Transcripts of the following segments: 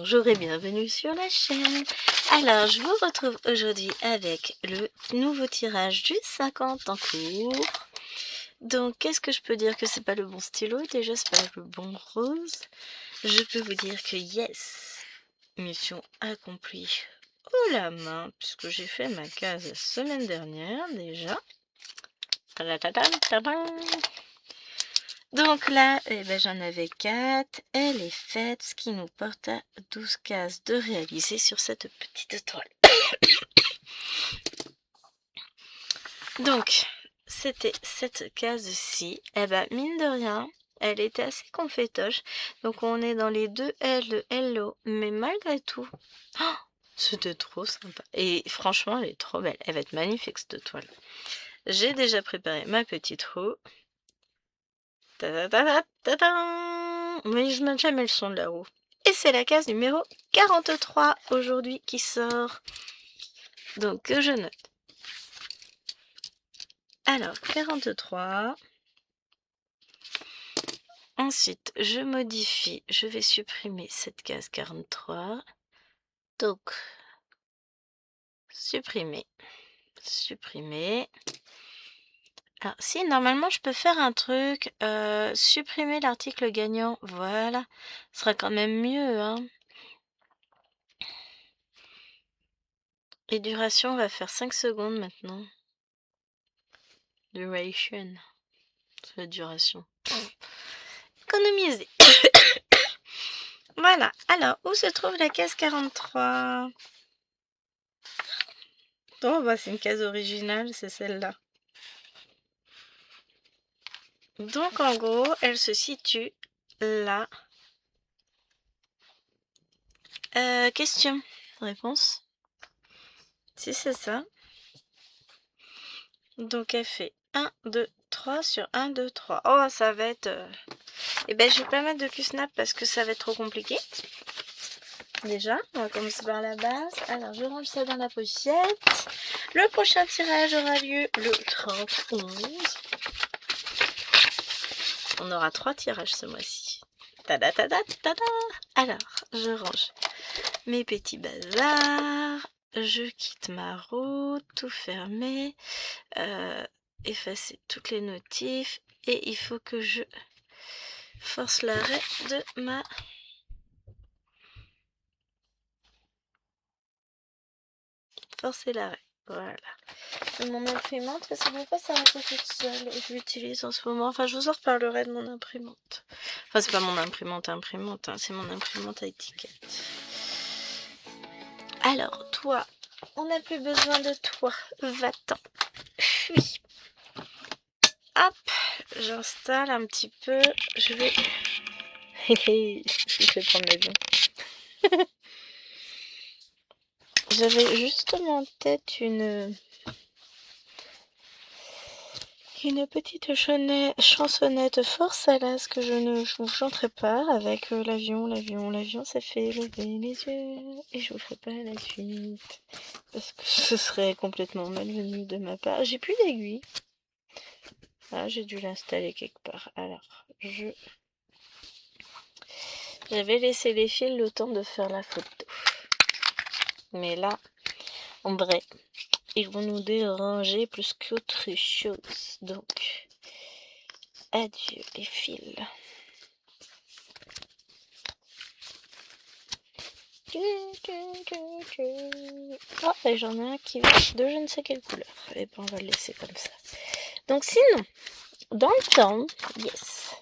bonjour et bienvenue sur la chaîne. Alors, je vous retrouve aujourd'hui avec le nouveau tirage du 50 en cours. Donc, qu'est-ce que je peux dire? Que c'est pas le bon stylo, déjà c'est pas le bon rose. Je peux vous dire que yes, mission accomplie haut la main, puisque j'ai fait ma case la semaine dernière déjà. Donc là, j'en avais 4, elle est faite, ce qui nous porte à 12 cases de réaliser sur cette petite toile. Donc, c'était cette case-ci, mine de rien, elle était assez confétoche, donc on est dans les 2 L de Hello, mais malgré tout, oh, c'était trop sympa. Et franchement, elle est trop belle, elle va être magnifique cette toile. J'ai déjà préparé ma petite roue. Mais je mets jamais le son de la roue. Et c'est la case numéro 43 aujourd'hui qui sort. Donc que je note. Alors 43. Ensuite je modifie. Je vais supprimer cette case 43. Donc supprimer. Supprimer. Alors si normalement je peux faire un truc. Supprimer l'article gagnant. Voilà. Ce sera quand même mieux, hein. Et duration, on va faire 5 secondes maintenant. Duration. C'est la duration. Économiser. Voilà. Alors, où se trouve la case 43? Oh, bah, c'est une case originale, c'est celle-là. Donc, en gros, elle se situe là. Question. Réponse. Si c'est ça. Donc, elle fait 1, 2, 3 sur 1, 2, 3. Oh, ça va être... je vais pas mettre de Q-Snap parce que ça va être trop compliqué. Déjà, on va commencer par la base. Alors, je range ça dans la pochette. Le prochain tirage aura lieu le 30/11. On aura 3 tirages ce mois-ci. Tada tada tada. Alors, je range mes petits bazars. Je quitte ma route, tout fermé. Effacer toutes les notifs. Et il faut que je force l'arrêt de ma... Forcer l'arrêt. Voilà. Mon imprimante, ça ne veut pas s'arrêter toute seule. Je l'utilise en ce moment. Enfin, je vous en reparlerai de mon imprimante. Enfin, c'est pas mon imprimante, hein, c'est mon imprimante à étiquette. Alors, toi, on n'a plus besoin de toi. Va-t'en. Fuis. Hop, j'installe un petit peu. Je vais... je vais prendre l'avion. J'avais justement en tête une petite chansonnette fort salace que je ne vous chanterai pas avec l'avion, ça fait lever les yeux et je vous ferai pas la suite parce que ce serait complètement malvenu de ma part. J'ai plus d'aiguille. Ah, j'ai dû l'installer quelque part. Alors, j'avais laissé les fils le temps de faire la photo. Mais là, en vrai, ils vont nous déranger plus qu'autre chose. Donc, adieu les fils. Oh, et j'en ai un qui va de je ne sais quelle couleur. Et ben on va le laisser comme ça. Donc sinon, dans le temps, yes,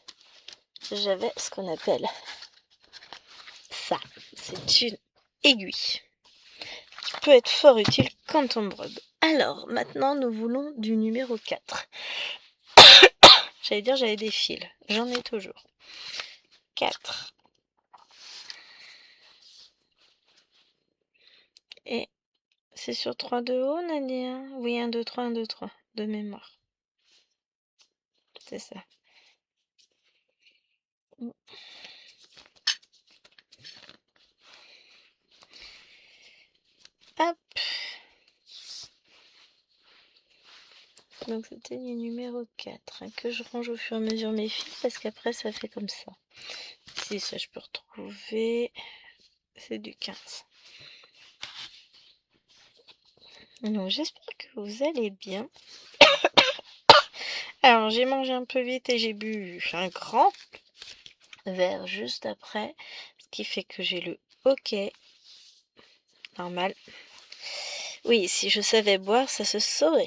j'avais ce qu'on appelle ça. C'est une aiguille qui peut être fort utile quand on brode. Alors, maintenant, nous voulons du numéro 4. J'allais dire j'avais des fils. J'en ai toujours. 4. Et c'est sur 3 de haut, Nadia? Oui, 1, 2, 3, 1, 2, 3. De mémoire. C'est ça. Hop. Donc c'était le numéro 4 hein, que je range au fur et à mesure mes fils parce qu'après ça fait comme ça. Ici ça je peux retrouver. c'est du 15. Donc j'espère que vous allez bien. Alors j'ai mangé un peu vite et j'ai bu un grand verre juste après, ce qui fait que j'ai le hoquet normal. Oui, si je savais boire, ça se saurait.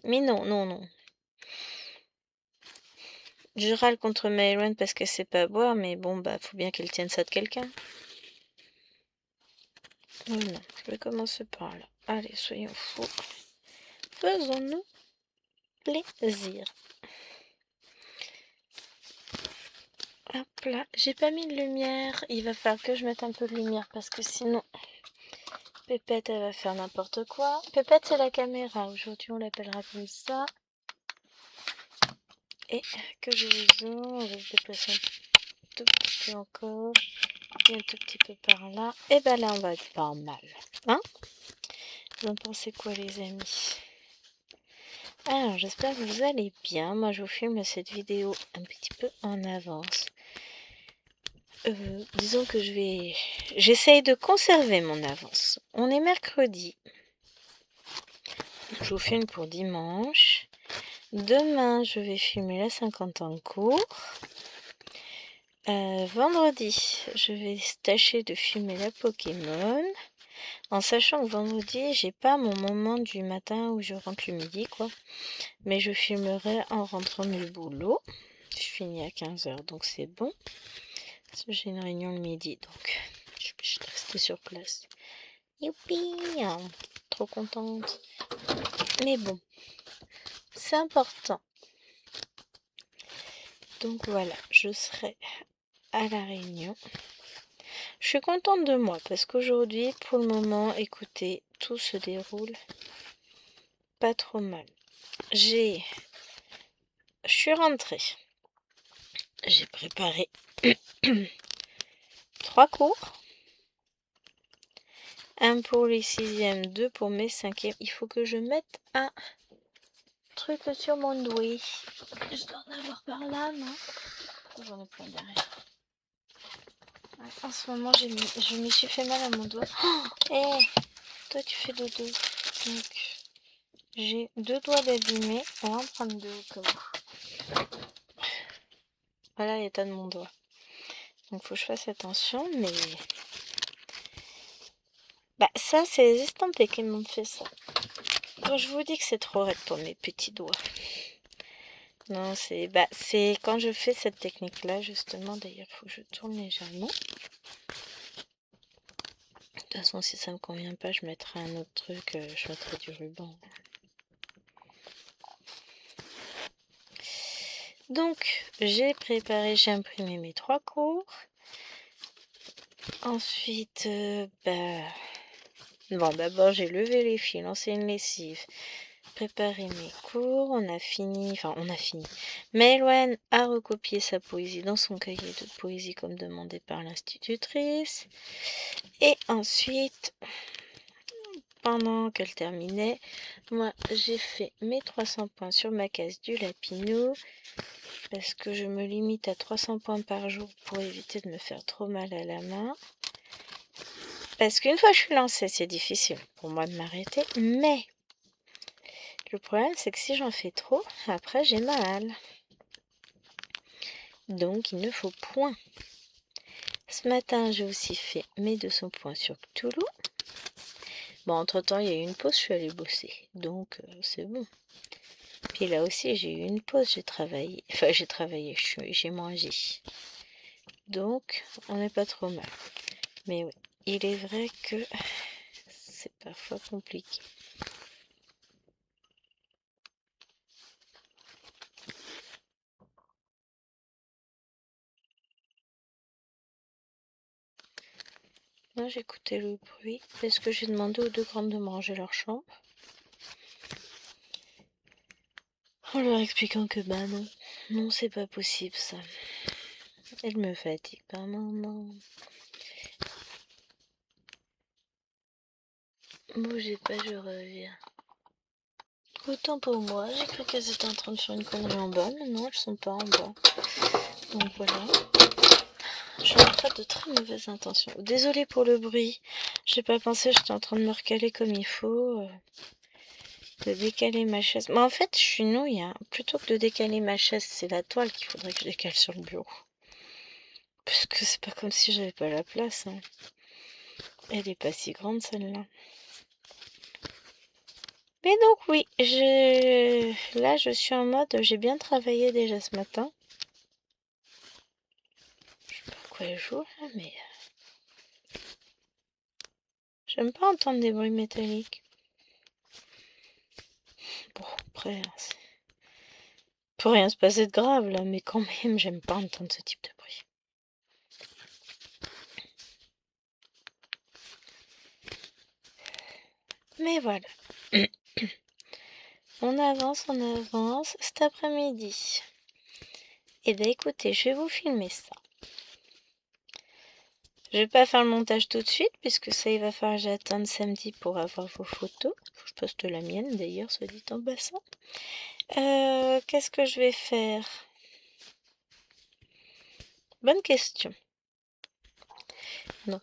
Mais non, non, non. Je râle contre Maëlwen parce qu'elle sait pas boire, mais bon, bah, faut bien qu'elle tienne ça de quelqu'un. Oh non, je vais commencer par là. Allez, soyons fous. Faisons-nous plaisir. Hop là, j'ai pas mis de lumière. Il va falloir que je mette un peu de lumière parce que sinon, Pépette, elle va faire n'importe quoi. Pépette, c'est la caméra. Aujourd'hui, on l'appellera comme ça. Et que je vous zoome, on va se déplacer un tout petit peu encore. Et un tout petit peu par là. Et ben là, on va être pas mal. Hein? Vous en pensez quoi, les amis? Alors, j'espère que vous allez bien. Moi, je vous filme cette vidéo un petit peu en avance. Disons que j'essaye de conserver mon avance. On est mercredi. Je vous filme pour dimanche. Demain, je vais filmer la 50 ans de cours. Vendredi, je vais tâcher de filmer la Pokémon. En sachant que vendredi, j'ai pas mon moment du matin où je rentre le midi, quoi. Mais je filmerai en rentrant du boulot. Je finis à 15h, donc c'est bon. Parce que j'ai une réunion le midi, donc je suis obligée de rester sur place. Youpi! Trop contente. Mais bon, c'est important. Donc voilà, je serai à la réunion. Je suis contente de moi parce qu'aujourd'hui, pour le moment, écoutez, tout se déroule pas trop mal. Je suis rentrée. J'ai préparé 3 cours. Un pour les 6e, 2 pour mes 5e. Il faut que je mette un truc sur mon doigt. Je dois en avoir par là, non? J'en ai plein derrière. Ouais, en ce moment, je m'y suis fait mal à mon doigt. Oh, toi, tu fais dodo. Donc, j'ai 2 doigts d'abîmés. On va en prendre 2 au cas où. Voilà l'état de mon doigt. Donc, faut que je fasse attention, mais... Bah, ça, c'est les estampés qui m'ont fait ça. Quand je vous dis que c'est trop raide pour mes petits doigts. Non, c'est quand je fais cette technique-là, justement. D'ailleurs, il faut que je tourne légèrement. De toute façon, si ça me convient pas, je mettrai un autre truc. Je mettrai du ruban. Donc, j'ai imprimé mes 3 cours. Ensuite, bon, d'abord, j'ai levé les fils, lancé une lessive, préparé mes cours, on a fini. Maëlwen a recopié sa poésie dans son cahier de poésie comme demandé par l'institutrice. Et ensuite, pendant qu'elle terminait, moi j'ai fait mes 300 points sur ma case du Lapinou parce que je me limite à 300 points par jour pour éviter de me faire trop mal à la main. Parce qu'une fois que je suis lancée, c'est difficile pour moi de m'arrêter, mais le problème c'est que si j'en fais trop, après j'ai mal. Donc il ne faut point. Ce matin, j'ai aussi fait mes 200 points sur Cthulhu. Bon, entre-temps, il y a eu une pause, je suis allée bosser. Donc, c'est bon. Puis là aussi, j'ai eu une pause, j'ai travaillé. Enfin, j'ai mangé. Donc, on n'est pas trop mal. Mais oui, il est vrai que c'est parfois compliqué. Moi, j'écoutais le bruit parce que j'ai demandé aux 2 grandes de me ranger leur chambre. En leur expliquant que bah non, c'est pas possible ça. Elle me fatigue pas, maman. Bougez pas, je reviens. Autant pour moi, j'ai cru qu'elles étaient en train de faire une connerie en bas, mais non, elles sont pas en bas. Donc voilà. Je n'ai pas de très mauvaises intentions. Désolée pour le bruit. J'ai pas pensé, j'étais en train de me recaler comme il faut. De décaler ma chaise. Mais en fait, je suis nouille. Hein. Plutôt que de décaler ma chaise, c'est la toile qu'il faudrait que je décale sur le bureau. Parce que c'est pas comme si j'avais pas la place. Hein. Elle est pas si grande celle-là. Mais donc oui, là je suis en mode, j'ai bien travaillé déjà ce matin. Je sais pas à quoi elle joue là, mais j'aime pas entendre des bruits métalliques. Bon, après, peut rien se passer de grave là, mais quand même, j'aime pas entendre ce type de bruit. Mais voilà. On avance, cet après-midi. Et bien écoutez, je vais vous filmer ça. Je vais pas faire le montage tout de suite, puisque ça, il va falloir que j'attende samedi pour avoir vos photos. Faut que je poste la mienne d'ailleurs, soit dit en passant. Qu'est-ce que je vais faire? Bonne question. Non,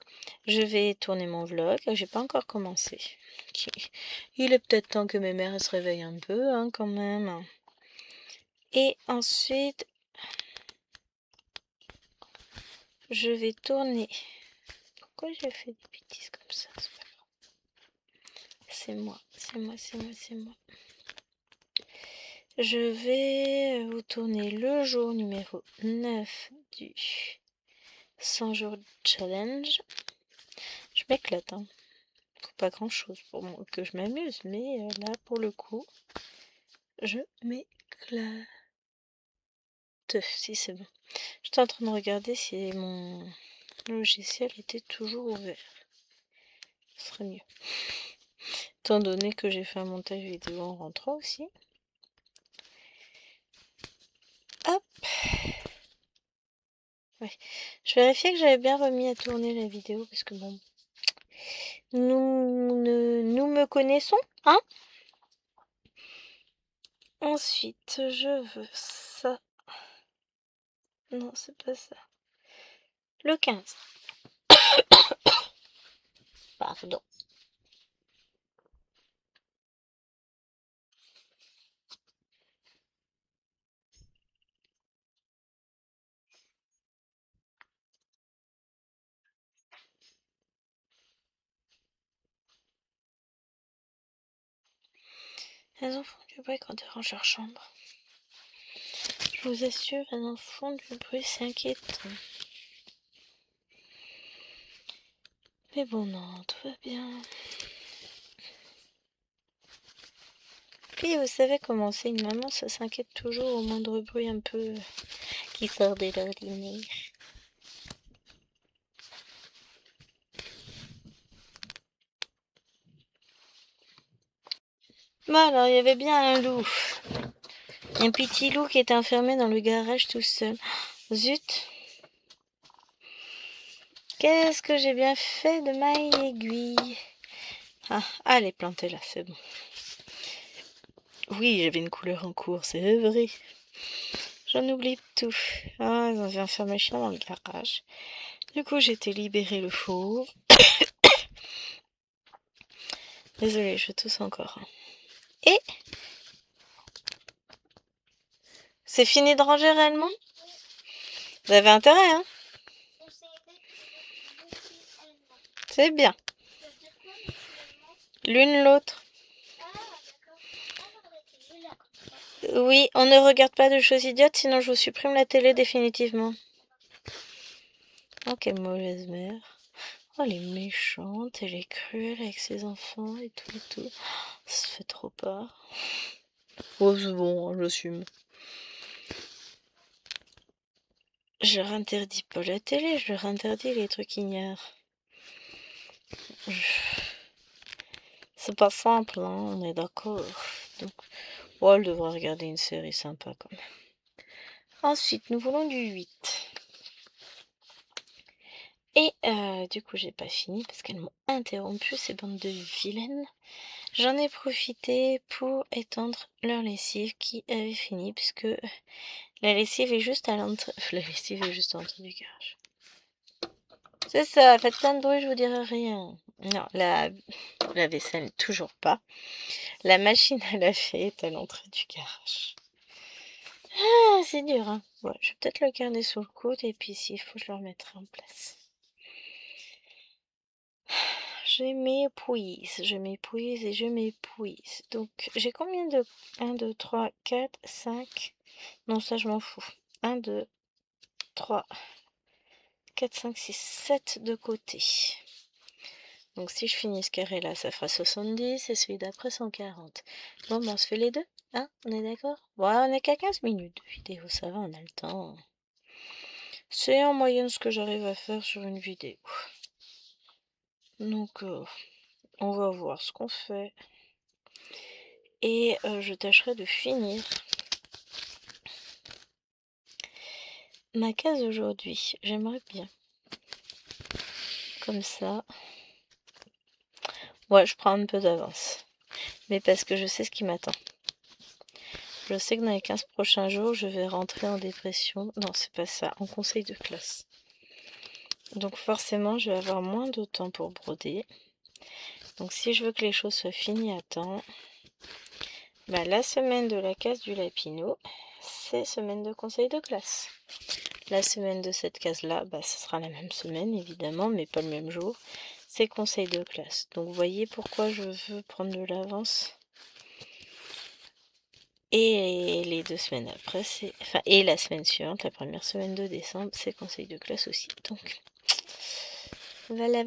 je vais tourner mon vlog. J'ai pas encore commencé. Il est peut-être temps que mes mères se réveillent un peu, hein, quand même. Et ensuite, je vais tourner. Pourquoi j'ai fait des bêtises comme ça? C'est moi. Je vais vous tourner le jour numéro 9 du 100 jours challenge. Je m'éclate, hein. Pas grand chose pour moi que je m'amuse, mais là pour le coup, je m'éclate. Si c'est bon. J'étais en train de regarder si mon logiciel était toujours ouvert. Ce serait mieux. Étant donné que j'ai fait un montage vidéo en rentrant aussi. Hop. Ouais. Je vérifiais que j'avais bien remis à tourner la vidéo parce que bon. Nous me connaissons, hein? Ensuite, je veux ça. Non, c'est pas ça. Le 15. Pardon. Les enfants du bruit quand ils rangent leur chambre. Je vous assure, les enfants du bruit, c'est inquiétant. Mais bon, non, tout va bien. Puis vous savez comment c'est, une maman, ça s'inquiète toujours au moindre bruit un peu qui sort de l'ordinaire. Bon alors, il y avait bien un loup. Un petit loup qui était enfermé dans le garage tout seul. Zut! Qu'est-ce que j'ai bien fait de ma aiguille? Ah, elle est plantée là, c'est bon. Oui, j'avais une couleur en cours, c'est vrai. J'en oublie tout. Ah, ils ont enfermé le chien dans le garage. Du coup, j'ai été libérer le fauve. Désolée, je tousse encore. Et c'est fini de ranger réellement? Vous avez intérêt, hein? C'est bien. L'une l'autre. Oui, on ne regarde pas de choses idiotes, sinon je vous supprime la télé définitivement. Oh, quelle mauvaise mère. Oh, elle est méchante, elle est cruelle avec ses enfants et tout et tout. Ça se fait trop pas. Oh, c'est bon, j'assume. Je leur interdis pas la télé, je leur interdis les trucs ignares. C'est pas simple, hein, on est d'accord. Donc, oh, elle devrait regarder une série sympa quand même. Ensuite, nous voulons du 8. Et du coup, j'ai pas fini parce qu'elles m'ont interrompu, ces bandes de vilaines. J'en ai profité pour étendre leur lessive qui avait fini, puisque la lessive est juste à l'entrée. La lessive est juste à l'entrée du garage. C'est ça, faites plein de bruit, je vous dirai rien. Non, la vaisselle, toujours pas. La machine à laver est à l'entrée du garage. Ah, c'est dur, hein. Ouais, je vais peut-être le garder sous le coude et puis s'il faut, je le remettrai en place. Je m'épuise et je m'épuise. Donc, j'ai combien de... 1, 2, 3, 4, 5... Non, ça, je m'en fous. 1, 2, 3, 4, 5, 6, 7 de côté. Donc, si je finis ce carré-là, ça fera 70 et celui d'après 140. Bon, ben, on se fait les deux, hein? On est d'accord? Bon, on n'est qu'à 15 minutes de vidéo, ça va, on a le temps. C'est en moyenne ce que j'arrive à faire sur une vidéo. Donc, on va voir ce qu'on fait. Et je tâcherai de finir ma case aujourd'hui. J'aimerais bien. Comme ça. Ouais, je prends un peu d'avance. Mais parce que je sais ce qui m'attend. Je sais que dans les 15 prochains jours, je vais rentrer en dépression. Non, c'est pas ça. En conseil de classe. Donc forcément, je vais avoir moins de temps pour broder. Donc si je veux que les choses soient finies à temps, bah, la semaine de la case du Lapino, c'est semaine de conseil de classe. La semaine de cette case-là, bah, ce sera la même semaine évidemment, mais pas le même jour. C'est conseil de classe. Donc vous voyez pourquoi je veux prendre de l'avance. Et les 2 semaines après, c'est... Enfin, et la semaine suivante, la première semaine de décembre, c'est conseil de classe aussi. Donc, voilà.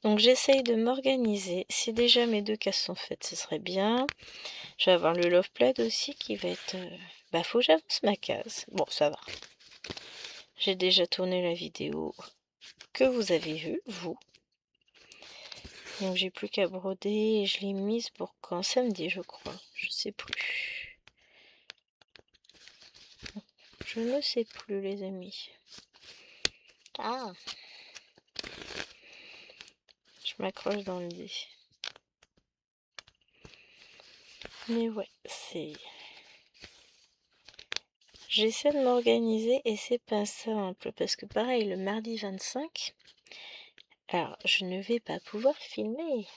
Donc j'essaye de m'organiser. Si déjà mes 2 cases sont faites, ce serait bien. Je vais avoir le Love Plaid aussi qui va être... Bah, faut que j'avance ma case. Bon, ça va. J'ai déjà tourné la vidéo que vous avez vue, vous. Donc j'ai plus qu'à broder et je l'ai mise pour quand? Samedi, je crois. Je sais plus. Je ne sais plus, les amis. Ah! Je m'accroche dans le lit. Mais ouais, c'est... J'essaie de m'organiser et c'est pas simple. Parce que pareil, le mardi 25... Alors, je ne vais pas pouvoir filmer.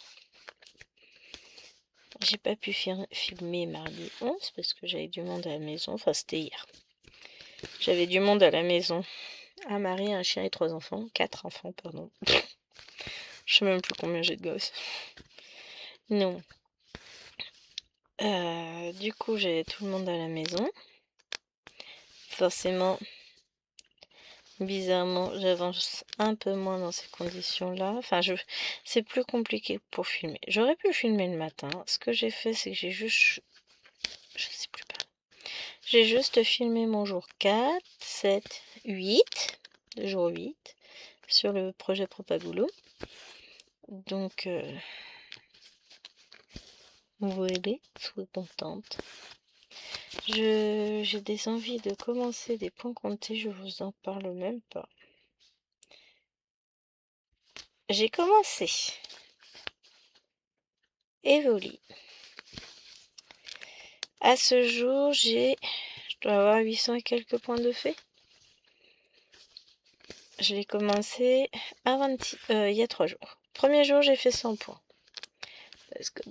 J'ai pas pu filmer mardi 11 parce que j'avais du monde à la maison. Enfin, c'était hier. J'avais du monde à la maison. Un mari, un chien et 3 enfants. 4 enfants, pardon. Je sais même plus combien j'ai de gosses. Non. Du coup, j'avais tout le monde à la maison. Forcément, bizarrement, j'avance un peu moins dans ces conditions-là. Enfin, c'est plus compliqué pour filmer. J'aurais pu filmer le matin. Ce que j'ai fait, c'est que j'ai juste... Je sais plus pas. J'ai juste filmé mon jour 4, 7, 8. Le jour 8. Sur le projet Propagoulou. Donc, vous voyez, soyez contente. J'ai des envies de commencer des points comptés, je vous en parle même pas. J'ai commencé Evoli. À ce jour, je dois avoir 800 et quelques points de fait. Je l'ai commencé il y a 3 jours. Premier jour, j'ai fait 100 points. Parce que,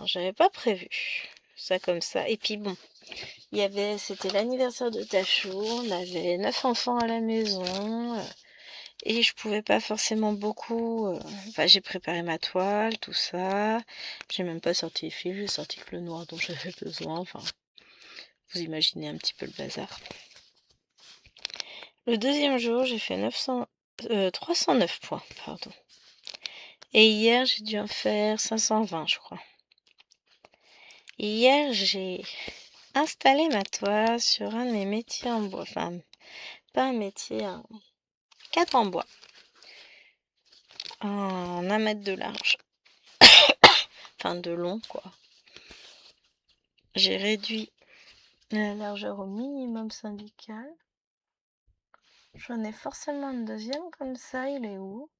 j'avais pas prévu ça comme ça. Et puis bon, c'était l'anniversaire de Tachou, on avait 9 enfants à la maison. Et je pouvais pas forcément beaucoup... Enfin, j'ai préparé ma toile, tout ça. J'ai même pas sorti les fils, j'ai sorti que le noir dont j'avais besoin. Enfin, vous imaginez un petit peu le bazar. Le deuxième jour, j'ai fait 309 points, pardon. Et hier, j'ai dû en faire 520, je crois. Hier, j'ai installé ma toile sur un de mes métiers en bois. Enfin, pas un métier, un cadre en bois. En 1 mètre de large. Enfin, de long, quoi. J'ai réduit la largeur au minimum syndical. J'en ai forcément une deuxième comme ça, il est où?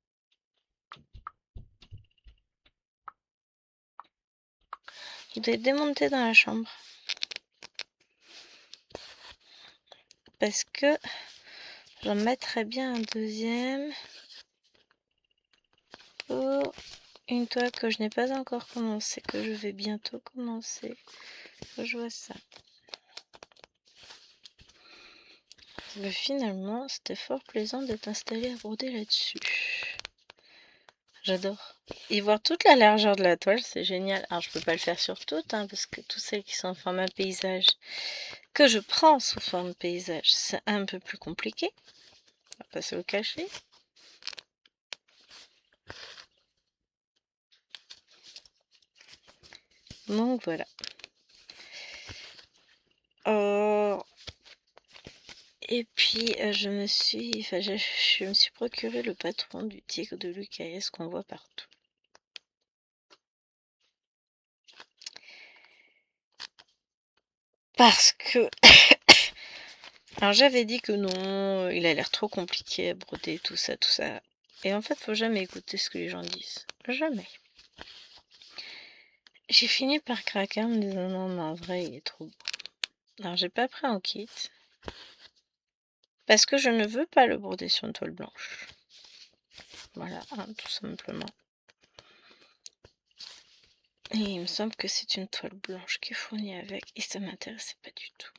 Il doit être démonté dans la chambre. Parce que J'en mettrais bien un deuxième pour une toile que je n'ai pas encore commencé, que je vais bientôt commencer. Je vois ça. Mais finalement, c'était fort plaisant d'être installé à broder là-dessus. J'adore. Et voir toute la largeur de la toile, c'est génial. Alors, je peux pas le faire sur toutes, hein, parce que toutes celles qui sont en format paysage, que je prends sous forme paysage, c'est un peu plus compliqué. On va pas se le cacher. Donc, voilà. Et puis, je me suis procuré le patron du tigre de Lucaès qu'on voit partout. Parce que... Alors j'avais dit que non, il a l'air trop compliqué à broder, tout ça, tout ça. Et en fait, faut jamais écouter ce que les gens disent. Jamais. J'ai fini par craquer en me disant non, mais en vrai, il est trop beau. Alors j'ai pas pris en kit. Parce que je ne veux pas le broder sur une toile blanche. Voilà, hein, tout simplement. Et il me semble que c'est une toile blanche qui est fournie avec. Et ça m'intéressait pas du tout.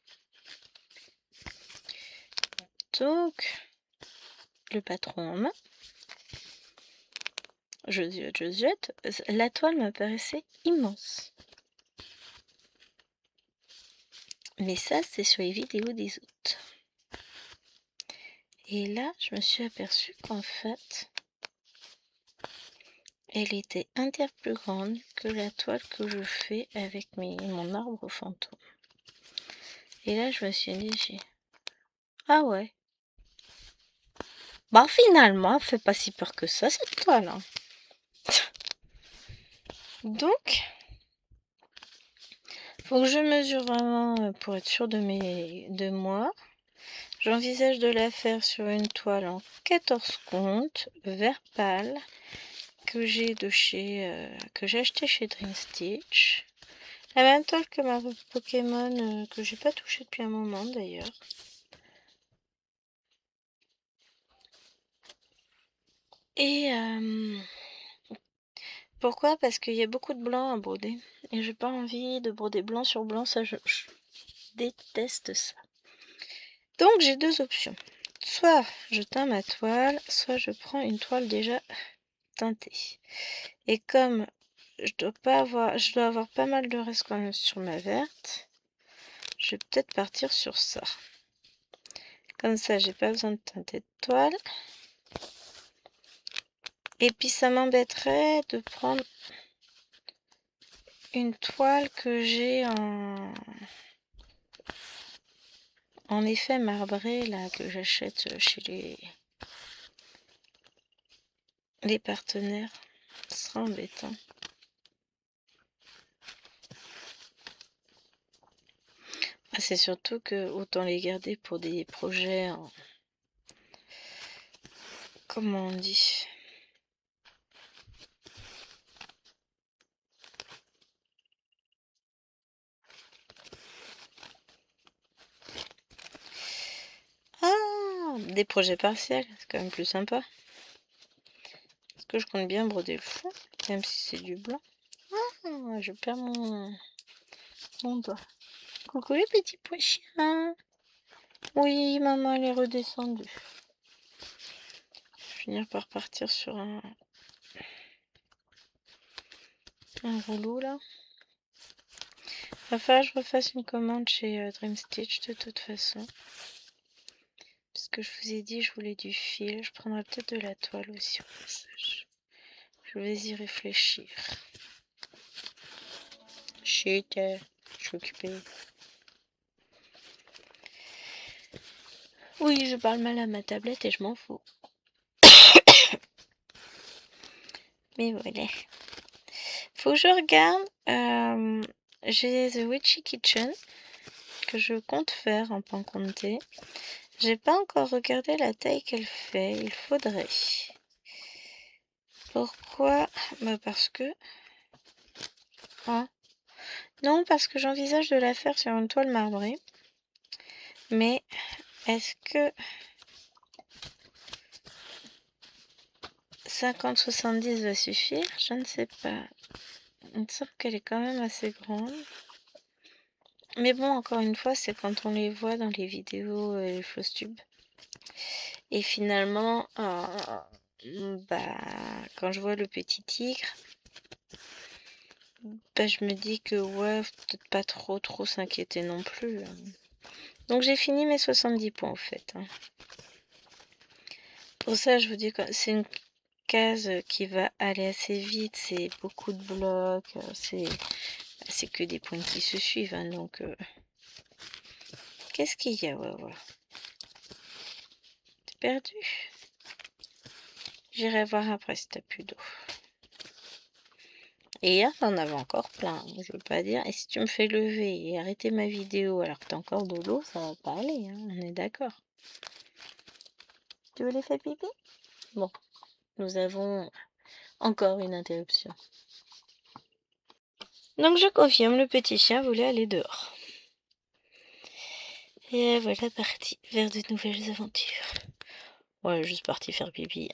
Donc, le patron en main. Je jette. La toile m'apparaissait immense. Mais ça, c'est sur les vidéos des autres. Et là, je me suis aperçue qu'en fait, elle était un tiers plus grande que la toile que je fais avec mon arbre fantôme. Et là, je me suis dit, ah ouais. Bah finalement, elle fait pas si peur que ça, cette toile. Hein. Donc, faut que je mesure vraiment pour être sûre de moi. J'envisage de la faire sur une toile en 14 comptes, vert pâle, que j'ai acheté chez Dream Stitch. La même toile que ma Pokémon que j'ai pas touché depuis un moment d'ailleurs. Et pourquoi? Parce qu'il y a beaucoup de blanc à broder. Et j'ai pas envie de broder blanc sur blanc, ça je déteste ça. Donc j'ai deux options. Soit je teins ma toile, soit je prends une toile déjà teintée. Et comme je dois avoir pas mal de reste quand même sur ma verte, je vais peut-être partir sur ça. Comme ça, j'ai pas besoin de teinter de toile. Et puis ça m'embêterait de prendre une toile que j'ai en effet marbré là, que j'achète chez les partenaires. Ce sera embêtant. Ah, c'est surtout que autant les garder pour des projets en... Comment on dit? Ah, des projets partiels, c'est quand même plus sympa. Parce que je compte bien broder le fond, même si c'est du blanc. Ah, je perds mon doigt. Coucou les petits pois chiens. Oui, maman, elle est redescendue. Je vais finir par partir sur un rouleau là. Il va falloir que je refasse une commande chez Dream Stitch de toute façon. Parce que je vous ai dit, je voulais du fil. Je prendrai peut-être de la toile aussi au passage. Je vais y réfléchir. Chut, je suis occupée. Oui, je parle mal à ma tablette et je m'en fous. Mais voilà. Faut que je regarde. J'ai The Witchy Kitchen que je compte faire en pan comté. J'ai pas encore regardé la taille qu'elle fait. Il faudrait. Pourquoi? Bah parce que... Hein? Non, parce que j'envisage de la faire sur une toile marbrée. Mais est-ce que 50-70 va suffire, je ne sais pas. Il me semble qu'elle est quand même assez grande. Mais bon, encore une fois, c'est quand on les voit dans les vidéos et les fausses tubes. Et finalement, bah, quand je vois le petit tigre, bah, je me dis que ouais, peut-être pas trop s'inquiéter non plus. Donc j'ai fini mes 70 points au fait. Pour ça, je vous dis que c'est une case qui va aller assez vite. C'est beaucoup de blocs. C'est que des points qui se suivent. Donc, qu'est-ce qu'il y a, ouais. T'es perdu? J'irai voir après si t'as plus d'eau. Et hier, t'en avais encore plein, je veux pas dire. Et si tu me fais lever et arrêter ma vidéo alors que t'as encore de l'eau, ça va pas aller, on est d'accord. Tu veux les faire pipi? Bon, nous avons encore une interruption. Donc je confirme, le petit chien voulait aller dehors. Et voilà parti vers de nouvelles aventures. Ouais, juste parti faire pipi.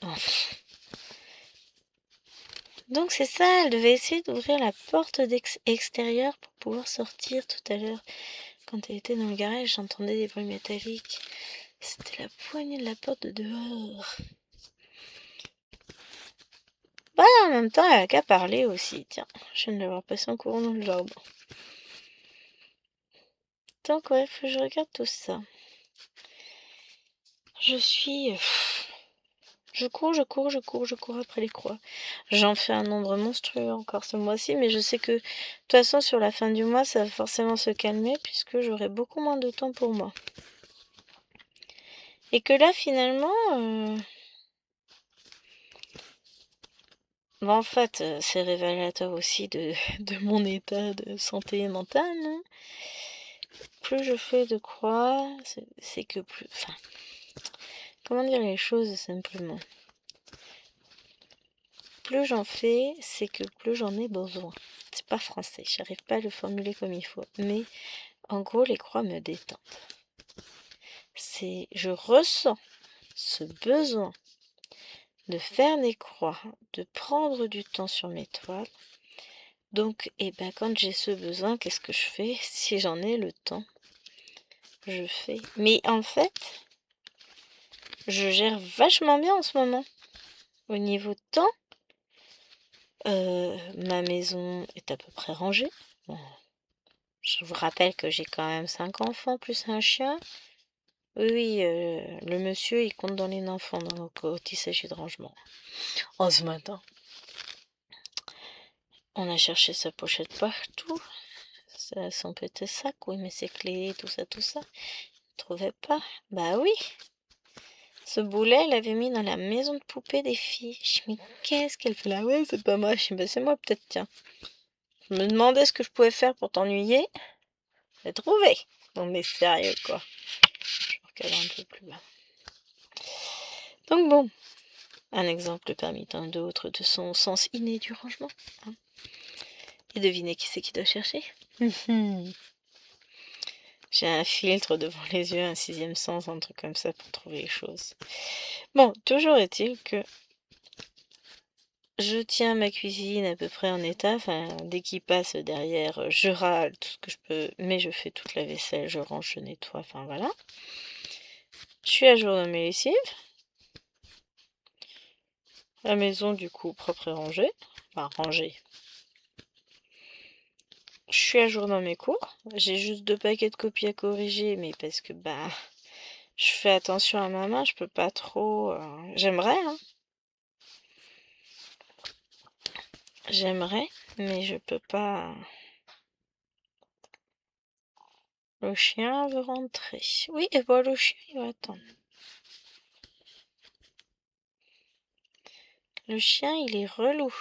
Donc c'est ça, elle devait essayer d'ouvrir la porte extérieure pour pouvoir sortir tout à l'heure. Quand elle était dans le garage, j'entendais des bruits métalliques. C'était la poignée de la porte de dehors. Bah, en même temps, elle a qu'à parler aussi. Tiens, je viens de l'avoir passé en courant dans le jardin. Donc, ouais, faut que je regarde tout ça. Je suis... Je cours après les croix. J'en fais un nombre monstrueux encore ce mois-ci, mais je sais que de toute façon, sur la fin du mois, ça va forcément se calmer puisque j'aurai beaucoup moins de temps pour moi. Et que là, finalement... Bah, en fait, c'est révélateur aussi de mon état de santé mentale. Plus je fais de croix, c'est que plus... Enfin, comment dire les choses simplement? Plus j'en fais, c'est que plus j'en ai besoin. C'est pas français, j'arrive pas à le formuler comme il faut. Mais en gros, les croix me détendent. Je ressens ce besoin de faire des croix, de prendre du temps sur mes toiles. Donc, quand j'ai ce besoin, qu'est-ce que je fais? Si j'en ai le temps, je fais. Mais en fait, je gère vachement bien en ce moment. Au niveau temps, ma maison est à peu près rangée. Bon, je vous rappelle que j'ai quand même 5 enfants plus un chien. Oui, le monsieur, il compte dans les enfants quand il s'agit de rangement. En ce matin, on a cherché sa pochette partout. Son petit sac, oui, mais ses clés, tout ça. Il trouvait pas. Bah oui. Ce boulet, il l'avait mis dans la maison de poupée des filles. Je me dis, mais qu'est-ce qu'elle fait là? Ouais, c'est pas moi. Je dis, bah, c'est moi peut-être, tiens. Je me demandais ce que je pouvais faire pour t'ennuyer. J'ai trouvé. Non mais sérieux, quoi. Je regarde un peu plus bas. Donc bon, un exemple parmi tant d'autres de son sens inné du rangement. Et devinez qui c'est qui doit chercher? J'ai un filtre devant les yeux, un sixième sens, un truc comme ça pour trouver les choses. Bon, toujours est-il que je tiens ma cuisine à peu près en état. Enfin, dès qu'il passe derrière, je râle tout ce que je peux, mais je fais toute la vaisselle, je range, je nettoie, enfin voilà. Je suis à jour dans mes lessives. La maison, du coup, propre et rangée. Enfin, rangée. Je suis à jour dans mes cours. J'ai juste 2 paquets de copies à corriger, mais parce que, je fais attention à ma main, je peux pas trop... J'aimerais, J'aimerais, mais je peux pas... Le chien veut rentrer. Oui, et voilà, le chien, il va attendre. Le chien, il est relou.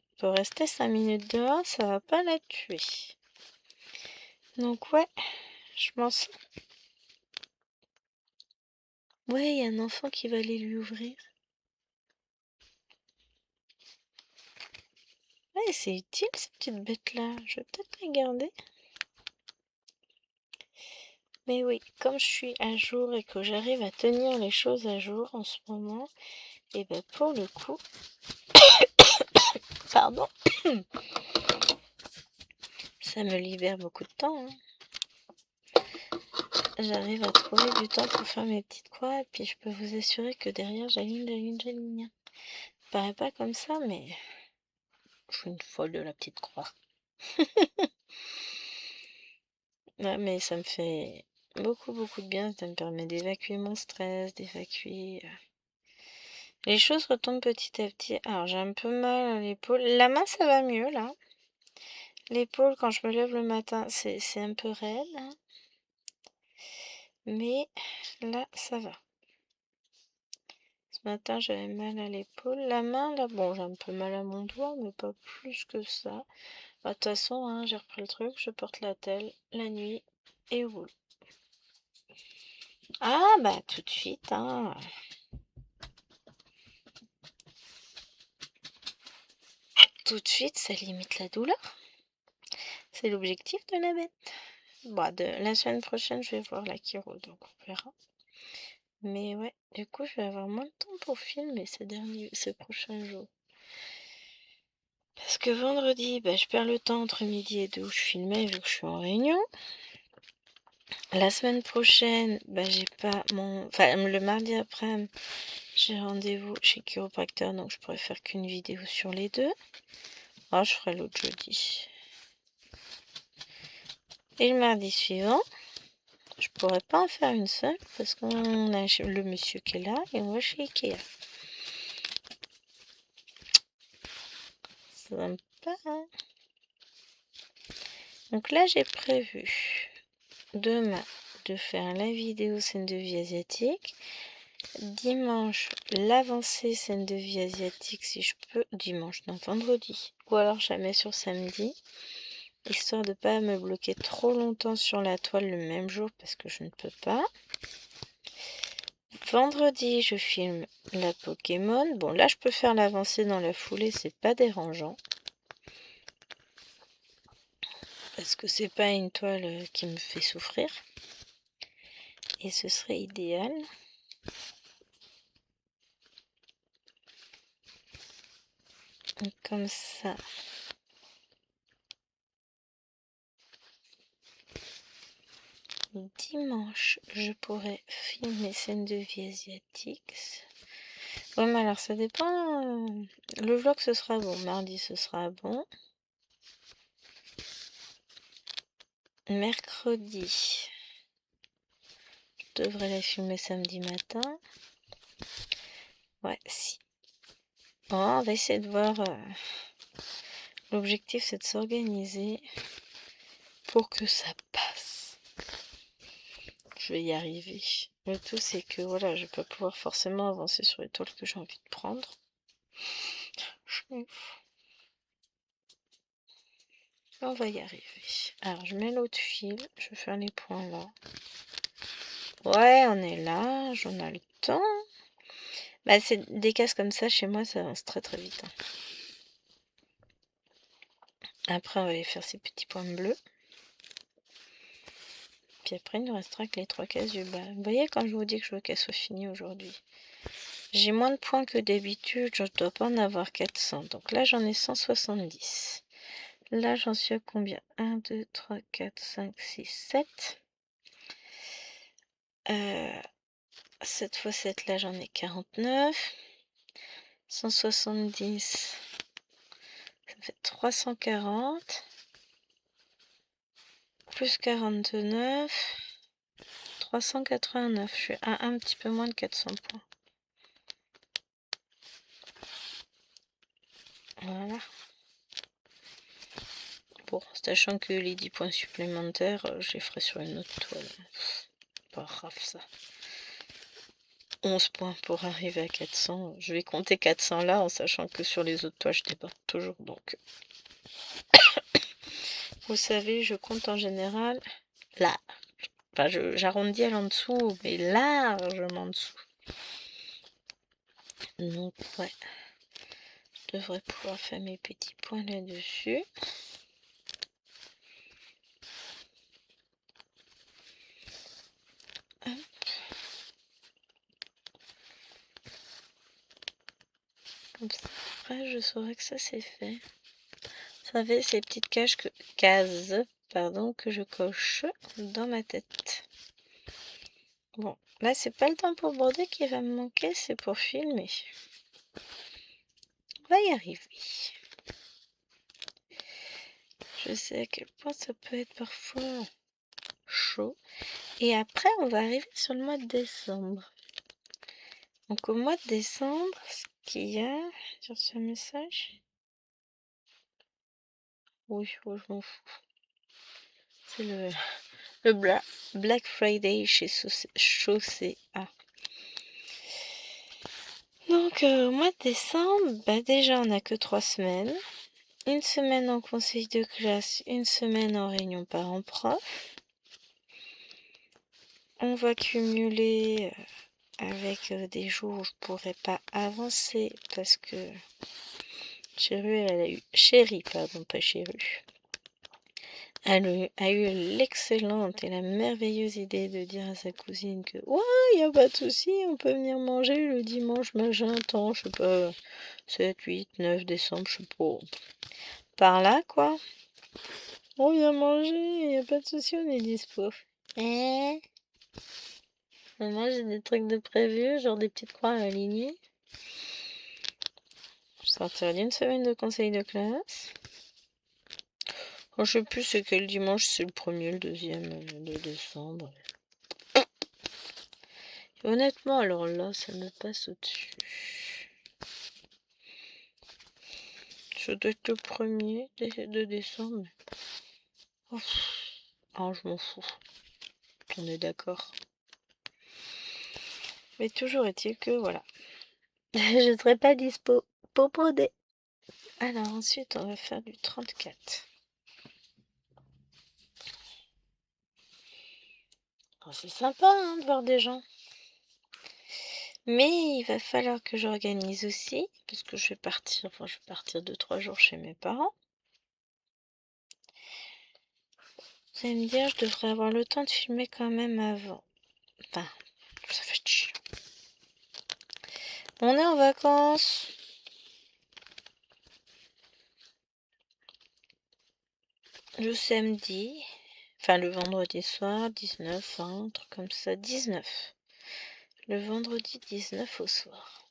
Il peut rester 5 minutes dehors, ça va pas la tuer. Donc ouais, je m'en sors. Ouais, il y a un enfant qui va aller lui ouvrir. Ouais, c'est utile cette petite bête-là. Je vais peut-être la garder. Mais oui, comme je suis à jour et que j'arrive à tenir les choses à jour en ce moment, et ben pour le coup, pardon, ça me libère beaucoup de temps, hein. J'arrive à trouver du temps pour faire mes petites croix, et puis je peux vous assurer que derrière, j'aligne. Ça paraît pas comme ça, mais je suis une folle de la petite croix. Ouais, mais ça me fait beaucoup, beaucoup de bien. Ça me permet d'évacuer mon stress, d'évacuer. Les choses retombent petit à petit. Alors, j'ai un peu mal à l'épaule. La main, ça va mieux, là. L'épaule, quand je me lève le matin, c'est un peu raide, hein. Mais là, ça va. Ce matin, j'avais mal à l'épaule. La main, là, bon, j'ai un peu mal à mon doigt, mais pas plus que ça. Bah, de toute façon, hein, j'ai repris le truc. Je porte la telle la nuit et roule. Ah, bah, tout de suite, hein. Tout de suite, ça limite la douleur. C'est l'objectif de la bête. Bon, la semaine prochaine, je vais voir la chiro, donc on verra. Mais ouais, du coup, je vais avoir moins de temps pour filmer ces prochains jours. Parce que vendredi, bah, je perds le temps entre midi et 2 où je filmais vu que je suis en réunion. La semaine prochaine, bah, j'ai pas mon... Enfin, le mardi après, j'ai rendez-vous chez chiropracteur, donc je pourrais faire qu'une vidéo sur les deux. Ah, je ferai l'autre jeudi. Et le mardi suivant, je pourrais pas en faire une seule parce qu'on a le monsieur qui est là et on va chez Ikea. Sympa, hein? Donc là, j'ai prévu demain de faire la vidéo scène de vie asiatique. Dimanche, l'avancée scène de vie asiatique si je peux. Dimanche, non, vendredi. Ou alors jamais sur samedi. Histoire de pas me bloquer trop longtemps sur la toile le même jour parce que je ne peux pas. Vendredi, je filme la Pokémon. Bon, là, je peux faire l'avancée dans la foulée, c'est pas dérangeant. Parce que c'est pas une toile qui me fait souffrir. Et ce serait idéal. Donc, comme ça. Dimanche, je pourrais filmer scène de vie asiatique. Ouais, mais alors ça dépend. Le vlog, ce sera bon. Mardi, ce sera bon. Mercredi, je devrais la filmer samedi matin. Ouais, si. Bon, on va essayer de voir. L'objectif, c'est de s'organiser pour que ça passe. Je vais y arriver. Le tout, c'est que voilà, je vais pas pouvoir forcément avancer sur les toiles que j'ai envie de prendre. On va y arriver. Alors, je mets l'autre fil. Je vais faire les points là. Ouais, on est là. J'en ai le temps. Bah, c'est des cases comme ça, chez moi, ça avance très très vite, hein. Après, on va aller faire ces petits points bleus. Puis après, il ne restera que les 3 cases du bas. Vous voyez, quand je vous dis que je veux qu'elle soit finie aujourd'hui. J'ai moins de points que d'habitude. Je ne dois pas en avoir 400. Donc là, j'en ai 170. Là, j'en suis à combien? 1, 2, 3, 4, 5, 6, 7. 7 x 7, là, j'en ai 49. 170, ça fait 340. Plus 49, 389. Je suis à un petit peu moins de 400 points. Voilà. Bon, sachant que les 10 points supplémentaires, je les ferai sur une autre toile. Pas grave ça. 11 points pour arriver à 400. Je vais compter 400 là, en sachant que sur les autres toiles, je déborde toujours. Donc, vous savez, je compte en général là. Enfin, j'arrondis à l'en dessous, mais largement en dessous. Donc, ouais. Je devrais pouvoir faire mes petits points là-dessus. Comme ça, après, je saurai que ça c'est fait. Ça fait ces petites cases, pardon, que je coche dans ma tête. Bon, là, c'est pas le temps pour border qui va me manquer, c'est pour filmer. On va y arriver. Je sais à quel point ça peut être parfois chaud. Et après, on va arriver sur le mois de décembre. Donc, au mois de décembre, ce qu'il y a sur ce message... Oui, oh, je m'en fous. C'est le Black Friday chez Chaussée A. Donc, au mois de décembre, bah, déjà, on n'a que 3 semaines. Une semaine en conseil de classe, une semaine en réunion parents-prof. On va cumuler avec des jours où je pourrais pas avancer parce que Chérie, pardon, pas Chéru. Elle a eu l'excellente et la merveilleuse idée de dire à sa cousine que ouais, y a pas de souci, on peut venir manger le dimanche machin temps, je sais pas, 7, 8, 9 décembre, je sais pas. Par là, quoi. On vient manger, y a pas de souci, on est dispo. Moi, j'ai des trucs de prévu, genre des petites croix à aligner. Je sortirai d'une semaine de conseil de classe. Quand je sais plus c'est quel dimanche, c'est le 1er, le 2e de décembre. Et honnêtement, alors là, ça me passe au-dessus. Ça doit être le 1er de décembre. Oh, je m'en fous. On est d'accord. Mais toujours est-il que, voilà. Je ne serai pas dispo pour broder. Alors ensuite, on va faire du 34. Oh, c'est sympa hein, de voir des gens. Mais il va falloir que j'organise aussi, parce que je vais partir 2-3 jours chez mes parents. Vous allez me dire, je devrais avoir le temps de filmer quand même avant. Enfin, ça fait chier. On est en vacances. Le samedi, enfin le vendredi soir, 19, 20, un truc comme ça, 19. Le vendredi 19 au soir.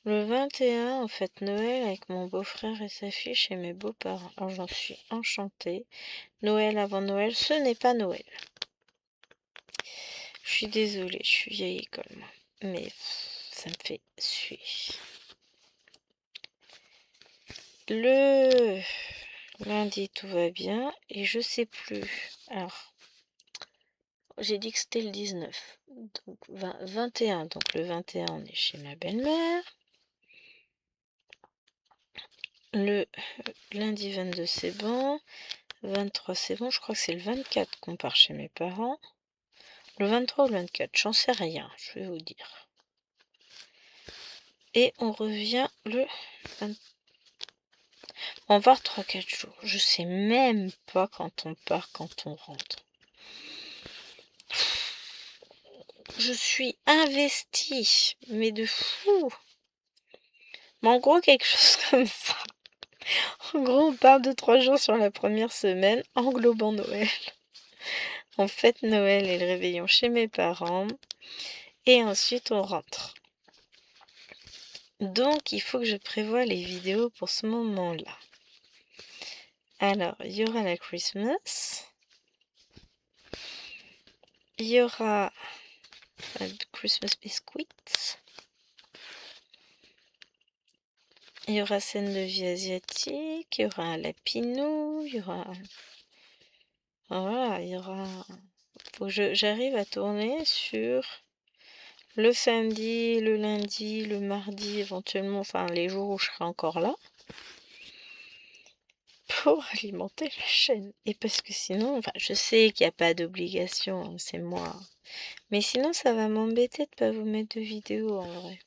Le 21, en fait, Noël avec mon beau-frère et sa fille chez mes beaux-parents. Alors j'en suis enchantée. Noël avant Noël, ce n'est pas Noël. Je suis désolée, je suis vieille école, moi. Mais ça me fait suer. Le lundi, tout va bien. Et je sais plus. Alors, j'ai dit que c'était le 19. Donc, 21. Donc, le 21, on est chez ma belle-mère. Le lundi 22, c'est bon. 23, c'est bon. Je crois que c'est le 24 qu'on part chez mes parents. Le 23 ou le 24, j'en sais rien, je vais vous dire. Et on revient le 20... On va 3-4 jours. Je sais même pas quand on part, quand on rentre. Je suis investie, mais de fou. Mais en gros, quelque chose comme ça. En gros, on part de 3 jours sur la première semaine, englobant Noël. On fête Noël et le réveillon chez mes parents. Et ensuite, on rentre. Donc, il faut que je prévoie les vidéos pour ce moment-là. Alors, il y aura la Christmas. Il y aura Christmas biscuits. Il y aura scène de vie asiatique. Il y aura un lapinou. Il y aura... Voilà, il y aura... Faut que j'arrive à tourner sur le samedi, le lundi, le mardi, éventuellement, enfin les jours où je serai encore là. Pour alimenter la chaîne. Et parce que sinon, enfin, je sais qu'il n'y a pas d'obligation, hein, c'est moi. Mais sinon, ça va m'embêter de pas vous mettre de vidéo en vrai.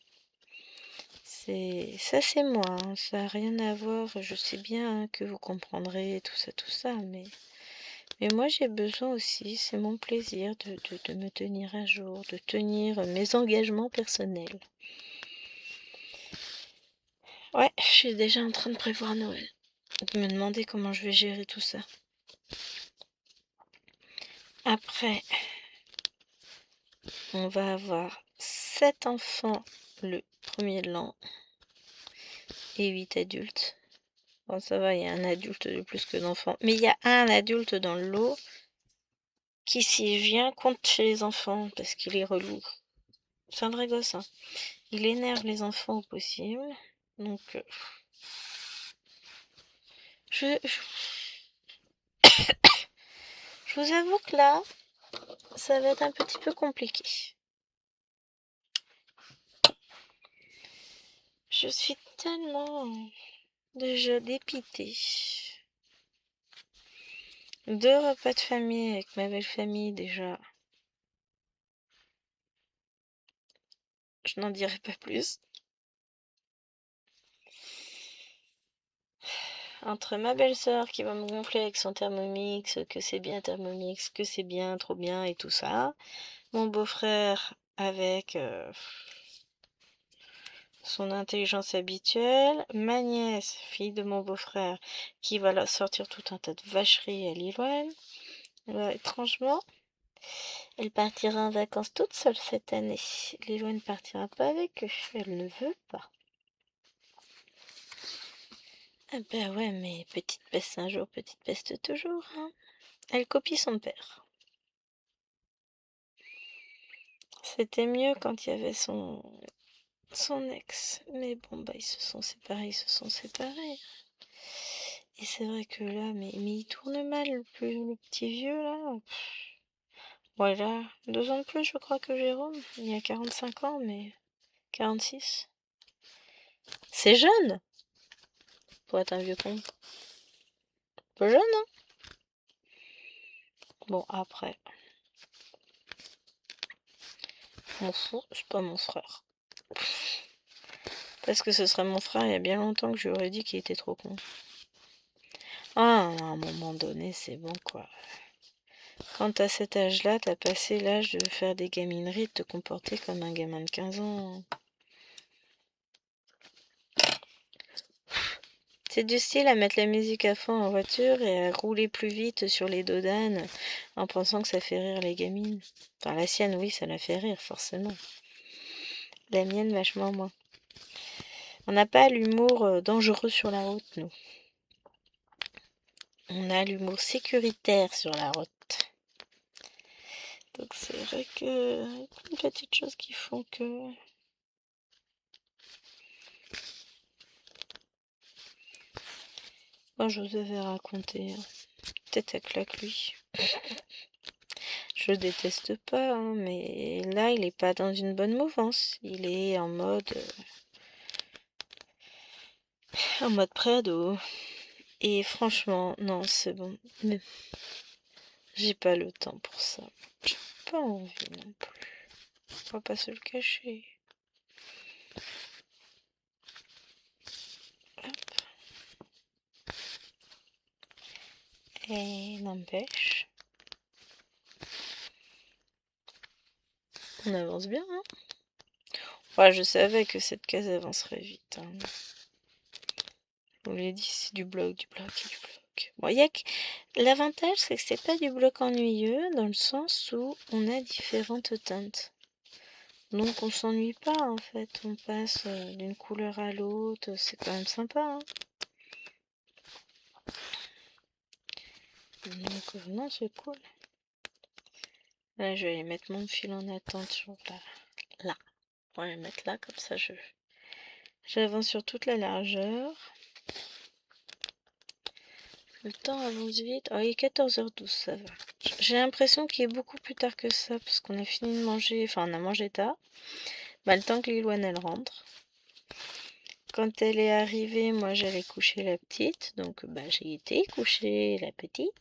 Ça, c'est moi, hein, ça n'a rien à voir. Je sais bien hein, que vous comprendrez tout ça, mais moi j'ai besoin aussi, c'est mon plaisir de me tenir à jour, de tenir mes engagements personnels. Ouais, je suis déjà en train de prévoir Noël. De me demander comment je vais gérer tout ça. Après, on va avoir 7 enfants le premier de l'an et 8 adultes. Bon, ça va, il y a un adulte de plus que d'enfants. Mais il y a un adulte dans le lot qui, s'il vient, compte chez les enfants parce qu'il est relou. C'est un vrai gosse, hein. Il énerve les enfants au possible. Donc, je vous avoue que là, ça va être un petit peu compliqué. Je suis tellement déjà dépitée. 2 repas de famille avec ma belle famille déjà. Je n'en dirai pas plus. Entre ma belle-sœur qui va me gonfler avec son Thermomix, que c'est bien Thermomix, que c'est bien, trop bien et tout ça. Mon beau-frère avec son intelligence habituelle. Ma nièce, fille de mon beau-frère, qui va leur sortir tout un tas de vacheries à Lilloine. Étrangement, elle partira en vacances toute seule cette année. Lilloine ne partira pas avec eux. Elle ne veut pas. Ah ben ouais, mais petite peste un jour, petite peste toujours, hein. Elle copie son père. C'était mieux quand il y avait son ex. Mais bon, bah ils se sont séparés. Et c'est vrai que là, mais il tourne mal, le petit vieux, là. Voilà, 2 ans de plus, je crois, que Jérôme. Il a 45 ans, mais 46. C'est jeune pour être un vieux con. Peu jeune, hein. Bon, après, m'en fous, c'est pas mon frère. Parce que ce serait mon frère, il y a bien longtemps que je lui aurais dit qu'il était trop con. Ah, à un moment donné, c'est bon, quoi. Quand t'as cet âge-là, t'as passé l'âge de faire des gamineries, de te comporter comme un gamin de 15 ans. C'est du style à mettre la musique à fond en voiture et à rouler plus vite sur les dos d'âne en pensant que ça fait rire les gamines. Enfin, la sienne, oui, ça la fait rire, forcément. La mienne, vachement moins. On n'a pas l'humour dangereux sur la route, nous. On a l'humour sécuritaire sur la route. Donc c'est vrai que une petite chose qui font que... Moi, je vous avais raconté, peut-être à claque lui. Je le déteste pas, hein, mais là, il est pas dans une bonne mouvance. Il est en mode préado. Et franchement, non, c'est bon. Mais j'ai pas le temps pour ça. J'ai pas envie non plus. On va pas se le cacher. Et n'empêche, on avance bien, hein. Ouais, je savais que cette case avancerait vite, hein. Je vous l'ai dit, c'est du bloc, du bloc et du bloc. Bon, l'avantage, c'est que c'est pas du bloc ennuyeux, dans le sens où on a différentes teintes. Donc on s'ennuie pas, en fait. On passe d'une couleur à l'autre, c'est quand même sympa, hein. Donc non, c'est cool. Là, je vais aller mettre mon fil en attente sur là. On va le mettre là, comme ça j'avance sur toute la largeur. Le temps avance vite. Oh, il est 14h12, ça va. J'ai l'impression qu'il est beaucoup plus tard que ça, parce qu'on a fini de manger, enfin on a mangé tard. Bah, le temps que Lilouane elle rentre. Quand elle est arrivée, moi j'allais coucher la petite, donc bah j'ai été coucher la petite.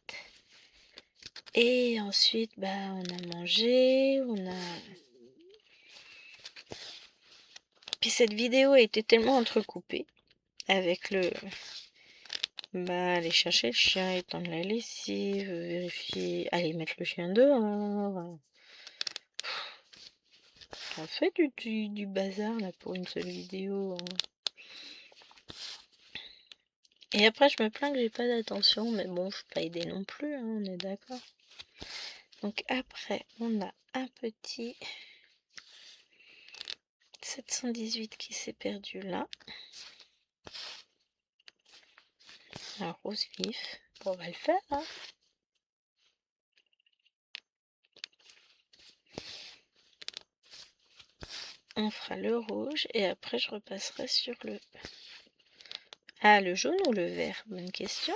Et ensuite, bah on a mangé, Puis cette vidéo a été tellement entrecoupée avec aller chercher le chien, étendre la lessive, vérifier, aller mettre le chien dehors. On fait du bazar là pour une seule vidéo, hein. Et après, je me plains que j'ai pas d'attention, mais bon, je suis pas aidée non plus, hein, on est d'accord. Donc après, on a un petit 718 qui s'est perdu là. Un rose vif. Bon, on va le faire, hein. On fera le rouge et après je repasserai sur le... Ah, le jaune ou le vert? Bonne question.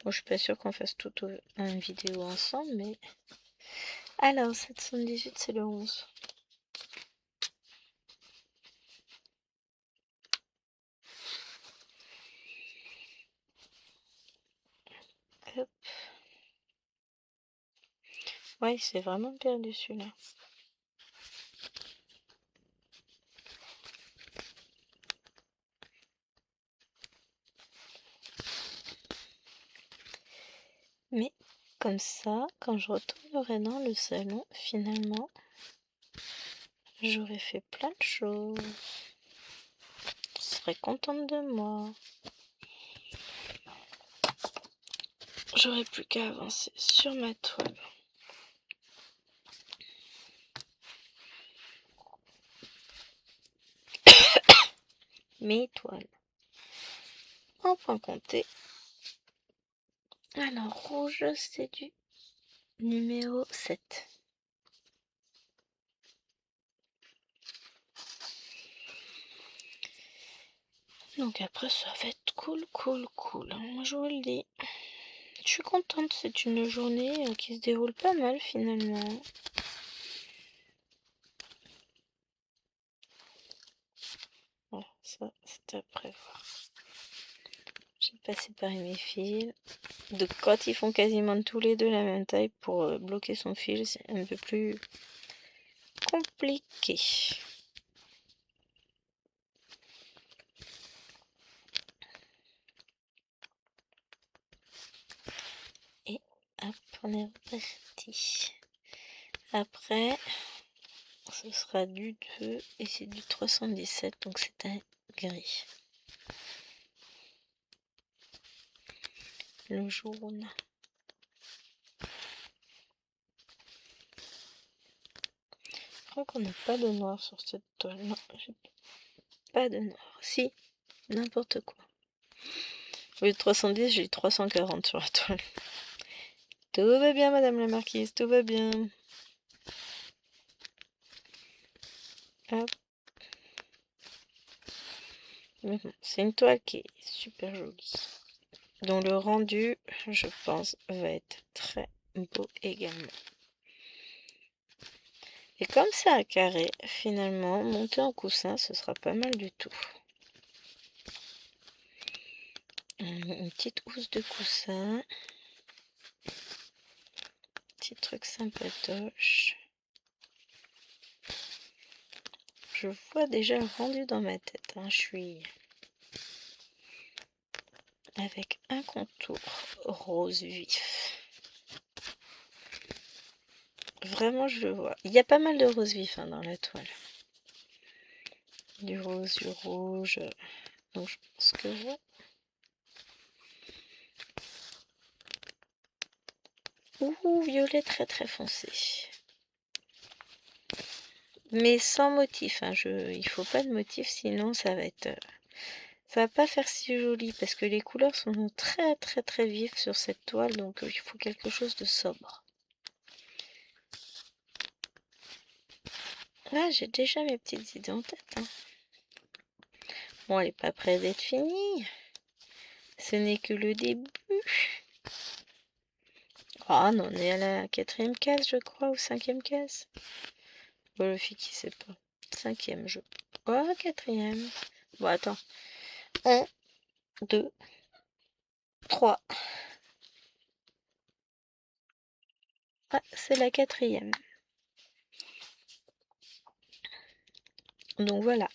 Bon, je suis pas sûre qu'on fasse toute une vidéo ensemble, mais... Alors, 718, c'est le 11. Hop. Ouais, c'est vraiment perdu celui-là. Mais comme ça, quand je retournerai dans le salon, finalement, j'aurais fait plein de choses. Je serais contente de moi. J'aurais plus qu'à avancer sur ma toile. Mes toiles. En point compté. Alors, rouge, c'est du numéro 7. Donc après, ça va être cool. Moi, je vous le dis. Je suis contente, c'est une journée qui se déroule pas mal finalement. Voilà, ça, c'était à prévoir. J'ai pas séparé mes fils. Donc quand ils font quasiment tous les deux la même taille pour bloquer son fil, c'est un peu plus compliqué. Et hop, on est reparti. Après, ce sera du 2 et c'est du 317, donc c'est un gris. Le jaune. Je crois qu'on n'a pas de noir sur cette toile. Non, j'ai pas de noir. Si, n'importe quoi. Au lieu de 310, j'ai 340 sur la toile. Tout va bien, madame la marquise, tout va bien. Hop. Mais bon, c'est une toile qui est super jolie. Dont le rendu, je pense, va être très beau également. Et comme c'est un carré, finalement, monter en coussin, ce sera pas mal du tout. Une petite housse de coussin. Petit truc sympatoche. Je vois déjà le rendu dans ma tête. Hein. Je suis avec un contour rose vif. Vraiment, je le vois. Il y a pas mal de rose vif hein, dans la toile. Du rose, du rouge. Donc je pense que ouais. Ouh, violet très très foncé. Mais sans motif. Hein, il faut pas de motif, sinon ça va être... ça va pas faire si joli parce que les couleurs sont très très très vives sur cette toile. Donc il faut quelque chose de sobre. Ah, j'ai déjà mes petites idées en tête. Hein. Bon, elle n'est pas près d'être finie. Ce n'est que le début. Ah non, on est à la 4e case, je crois, ou 5e case. Bon, le fille qui sait pas. 5e, je... Oh, 4e. Bon, attends. 1, 2, 3. Ah, c'est la 4e. Donc voilà.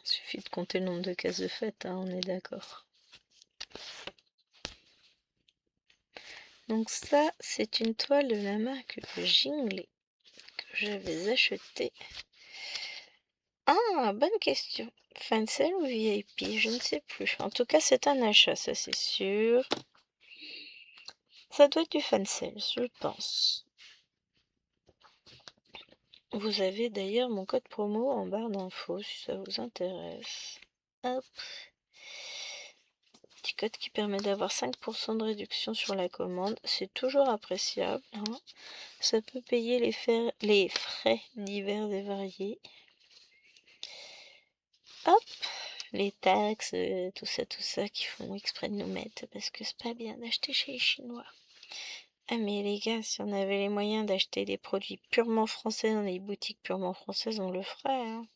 Il suffit de compter le nombre de cases de fête, hein, on est d'accord. Donc ça, c'est une toile de la marque Jingley que j'avais achetée. Ah, bonne question. Fancel ou VIP, je ne sais plus. En tout cas, c'est un achat, ça c'est sûr. Ça doit être du Fancel, je pense. Vous avez d'ailleurs mon code promo en barre d'infos si ça vous intéresse. Hop. Petit code qui permet d'avoir 5% de réduction sur la commande. C'est toujours appréciable, hein. Ça peut payer les frais divers et variés. Hop, les taxes, tout ça qui font exprès de nous mettre parce que c'est pas bien d'acheter chez les Chinois. Ah mais les gars, si on avait les moyens d'acheter des produits purement français dans les boutiques purement françaises, on le ferait, hein.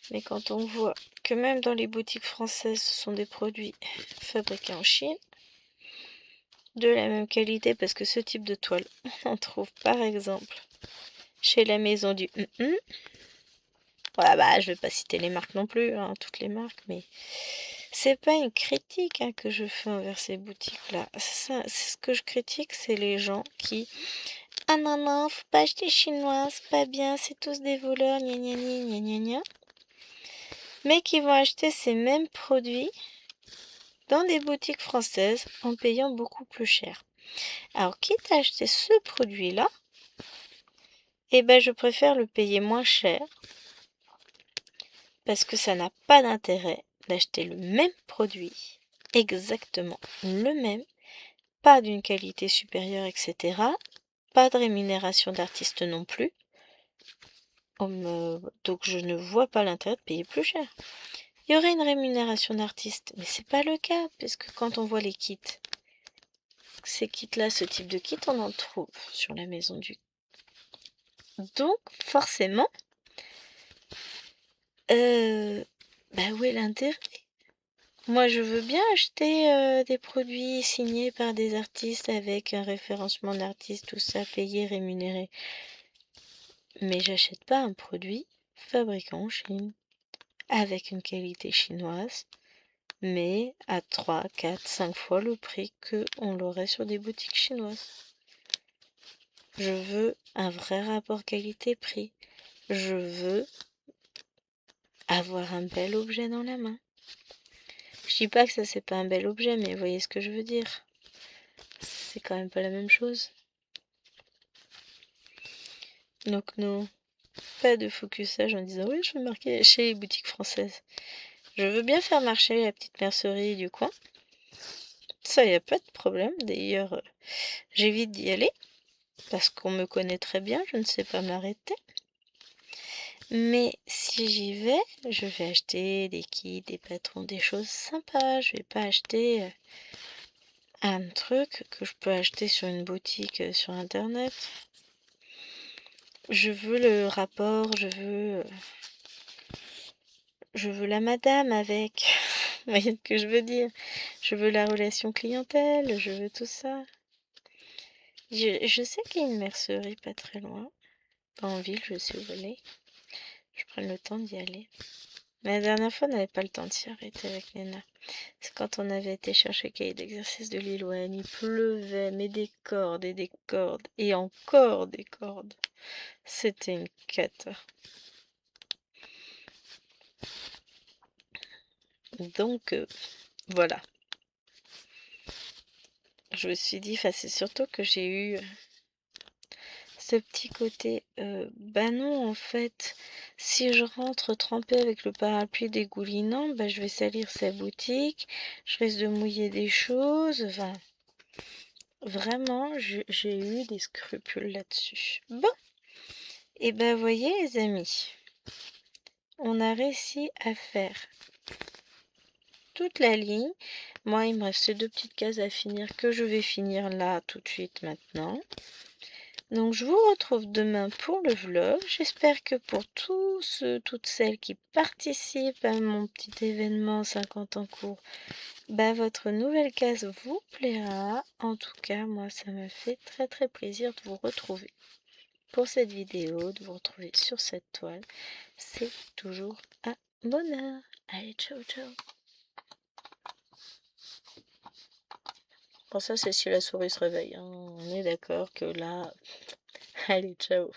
Mais quand on voit que même dans les boutiques françaises, ce sont des produits fabriqués en Chine, de la même qualité, parce que ce type de toile, on trouve par exemple chez la maison du Ouais, bah, je vais pas citer les marques non plus, hein, toutes les marques, mais c'est pas une critique, hein, que je fais envers ces boutiques-là. Ce que je critique, c'est les gens qui ah non, non, faut pas acheter chinois, c'est pas bien, c'est tous des voleurs, gna gna gna gna gna gna. Mais qui vont acheter ces mêmes produits dans des boutiques françaises en payant beaucoup plus cher. Alors, quitte à acheter ce produit-là, eh ben, je préfère le payer moins cher parce que ça n'a pas d'intérêt d'acheter le même produit, exactement le même, pas d'une qualité supérieure, etc. Pas de rémunération d'artiste non plus. Donc je ne vois pas l'intérêt de payer plus cher. Il y aurait une rémunération d'artiste, mais c'est pas le cas, puisque quand on voit les kits, ces kits-là, ce type de kit, on en trouve sur la maison du. Donc forcément, bah où est l'intérêt? Moi, je veux bien acheter des produits signés par des artistes avec un référencement d'artiste, tout ça, payé, rémunéré. Mais j'achète pas un produit fabriqué en Chine, avec une qualité chinoise, mais à 3, 4, 5 fois le prix qu'on l'aurait sur des boutiques chinoises. Je veux un vrai rapport qualité-prix. Je veux avoir un bel objet dans la main. Je dis pas que ça c'est pas un bel objet, mais vous voyez ce que je veux dire. C'est quand même pas la même chose. Donc non, pas de focusage en disant oui je veux marquer chez les boutiques françaises. Je veux bien faire marcher la petite mercerie du coin. Ça y a pas de problème. D'ailleurs, j'évite d'y aller parce qu'on me connaît très bien, je ne sais pas m'arrêter. Mais si j'y vais, je vais acheter des kits, des patrons, des choses sympas. Je vais pas acheter un truc que je peux acheter sur une boutique sur internet. Je veux le rapport, je veux la madame avec. Vous voyez ce que je veux dire? Je veux la relation clientèle, je veux tout ça. Je sais qu'il y a une mercerie pas très loin. Pas en ville, je sais où elle est. Je prends le temps d'y aller. Mais la dernière fois, on n'avait pas le temps de s'y arrêter avec Nena. C'est quand on avait été chercher le cahier d'exercice de Lilloine. Il pleuvait, mais des cordes et des cordes. Et encore des cordes. C'était une cata. Donc, voilà. Je me suis dit, c'est surtout que j'ai eu ce petit côté, bah non, en fait, si je rentre trempée avec le parapluie dégoulinant, bah je vais salir sa boutique, je risque de mouiller des choses, enfin, vraiment, j'ai eu des scrupules là-dessus. Bon, et ben voyez les amis, on a réussi à faire toute la ligne. Moi, il me reste ces deux petites cases à finir que je vais finir là tout de suite maintenant. Donc je vous retrouve demain pour le vlog. J'espère que pour tous toutes celles qui participent à mon petit événement 50 en cours, bah, votre nouvelle case vous plaira. En tout cas, moi ça me fait très très plaisir de vous retrouver pour cette vidéo, de vous retrouver sur cette toile. C'est toujours un bonheur. Allez, ciao ciao. Bon, ça, c'est si la souris se réveille, hein. On est d'accord que là... Allez, ciao.